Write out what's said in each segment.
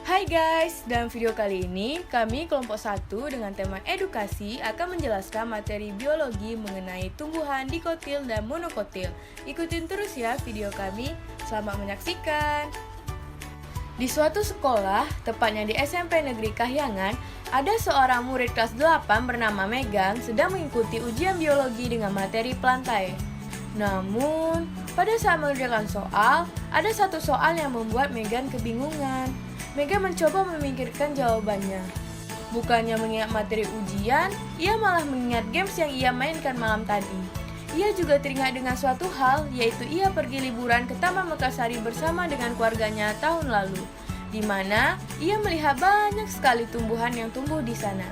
Hai guys, dalam video kali ini kami kelompok 1 dengan tema edukasi akan menjelaskan materi biologi mengenai tumbuhan dikotil dan monokotil. Ikutin terus ya video kami, selamat menyaksikan. Di suatu sekolah, tepatnya di SMP Negeri Kahyangan, ada seorang murid kelas 8 bernama Megan sedang mengikuti ujian biologi dengan materi pelantai. Namun, pada saat mengerjakan soal, ada satu soal yang membuat Megan kebingungan. Megan mencoba memikirkan jawabannya. Bukannya mengingat materi ujian, ia malah mengingat games yang ia mainkan malam tadi. Ia juga teringat dengan suatu hal, yaitu ia pergi liburan ke Taman Mekarsari bersama dengan keluarganya tahun lalu, di mana ia melihat banyak sekali tumbuhan yang tumbuh di sana.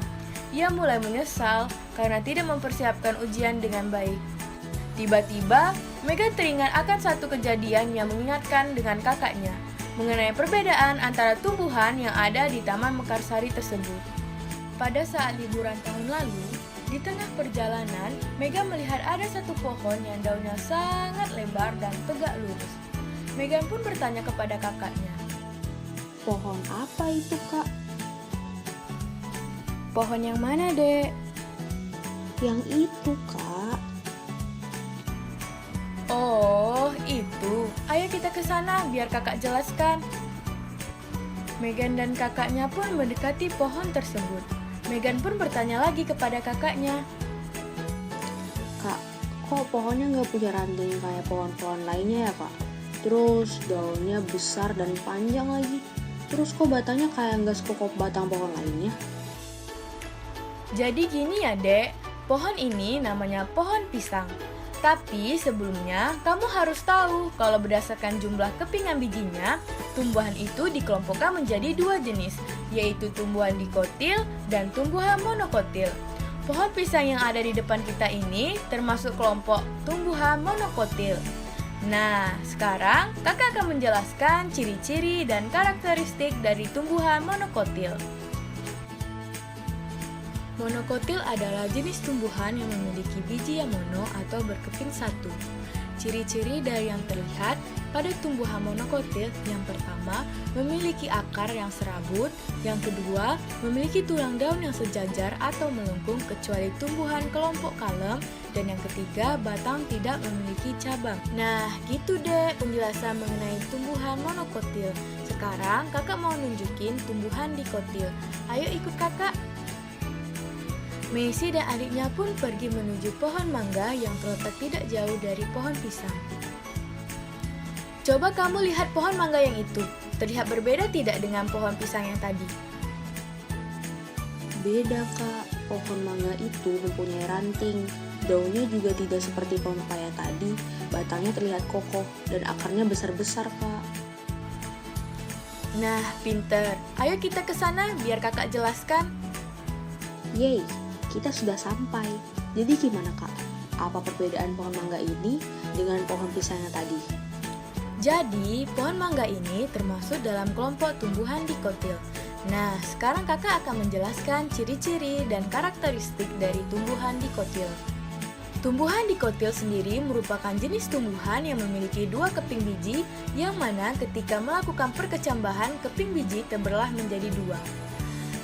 Ia mulai menyesal karena tidak mempersiapkan ujian dengan baik. Tiba-tiba, Megan teringat akan satu kejadian yang mengingatkan dengan kakaknya mengenai perbedaan antara tumbuhan yang ada di Taman Mekarsari tersebut. Pada saat liburan tahun lalu, di tengah perjalanan, Megan melihat ada satu pohon yang daunnya sangat lebar dan tegak lurus. Megan pun bertanya kepada kakaknya, Pohon apa itu, Kak? "Pohon yang mana, Dek?" Yang itu, Kak. "Oh, itu. Ayo kita ke sana biar kakak jelaskan." Megan dan kakaknya pun mendekati pohon tersebut. Megan pun bertanya lagi kepada kakaknya, Kak, kok pohonnya nggak punya ranting kayak pohon-pohon lainnya ya, Kak? Terus daunnya besar dan panjang lagi. Terus kok batangnya kayak nggak sekokop batang pohon lainnya? "Jadi gini ya, Dek. Pohon ini namanya pohon pisang. Tapi sebelumnya, kamu harus tahu kalau berdasarkan jumlah kepingan bijinya, tumbuhan itu dikelompokkan menjadi dua jenis, yaitu tumbuhan dikotil dan tumbuhan monokotil. Pohon pisang yang ada di depan kita ini termasuk kelompok tumbuhan monokotil. Nah, sekarang kakak akan menjelaskan ciri-ciri dan karakteristik dari tumbuhan monokotil. Monokotil adalah jenis tumbuhan yang memiliki biji yang mono atau berkeping satu. Ciri-ciri dari yang terlihat pada tumbuhan monokotil yang pertama, memiliki akar yang serabut, yang kedua, memiliki tulang daun yang sejajar atau melengkung kecuali tumbuhan kelompok kalem, dan yang ketiga, batang tidak memiliki cabang. Nah, gitu deh penjelasan mengenai tumbuhan monokotil. Sekarang kakak mau nunjukin tumbuhan dikotil. Ayo ikut kakak. Maisy dan adiknya pun pergi menuju pohon mangga yang terletak tidak jauh dari pohon pisang. Coba kamu lihat pohon mangga yang itu. Terlihat berbeda tidak dengan pohon pisang yang tadi? Beda, Kak. Pohon mangga itu mempunyai ranting. Daunnya juga tidak seperti pohon pepaya tadi. Batangnya terlihat kokoh dan akarnya besar-besar, Kak. Nah, pinter. Ayo kita ke sana biar kakak jelaskan. Yeay, kita sudah sampai. Jadi gimana, Kak? Apa perbedaan pohon mangga ini dengan pohon pisang yang tadi? Jadi, pohon mangga ini termasuk dalam kelompok tumbuhan dikotil. Nah, sekarang kakak akan menjelaskan ciri-ciri dan karakteristik dari tumbuhan dikotil. Tumbuhan dikotil sendiri merupakan jenis tumbuhan yang memiliki dua keping biji, yang mana ketika melakukan perkecambahan, keping biji terbelah menjadi dua.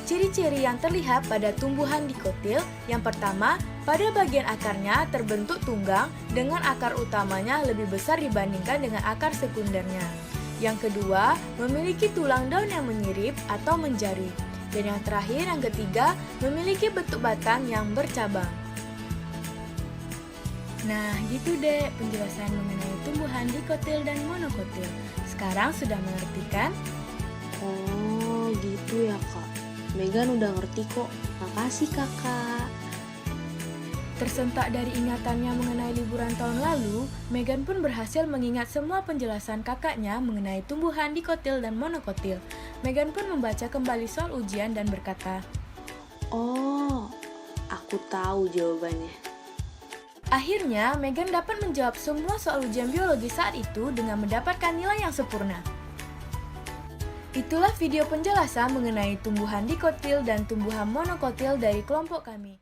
Ciri-ciri yang terlihat pada tumbuhan dikotil, yang pertama, pada bagian akarnya terbentuk tunggang dengan akar utamanya lebih besar dibandingkan dengan akar sekundernya. Yang kedua, memiliki tulang daun yang menyirip atau menjari. Dan yang terakhir, yang ketiga, memiliki bentuk batang yang bercabang. Nah, gitu deh penjelasan mengenai tumbuhan dikotil dan monokotil. Sekarang sudah mengerti kan? Oh, gitu ya, Kak. Megan udah ngerti kok. Makasih, Kakak. Tersentak dari ingatannya mengenai liburan tahun lalu, Megan pun berhasil mengingat semua penjelasan kakaknya mengenai tumbuhan dikotil dan monokotil. Megan pun membaca kembali soal ujian dan berkata, Oh, aku tahu jawabannya. akhirnya Megan dapat menjawab semua soal ujian biologi saat itu dengan mendapatkan nilai yang sempurna. Itulah video penjelasan mengenai tumbuhan dikotil dan tumbuhan monokotil dari kelompok kami.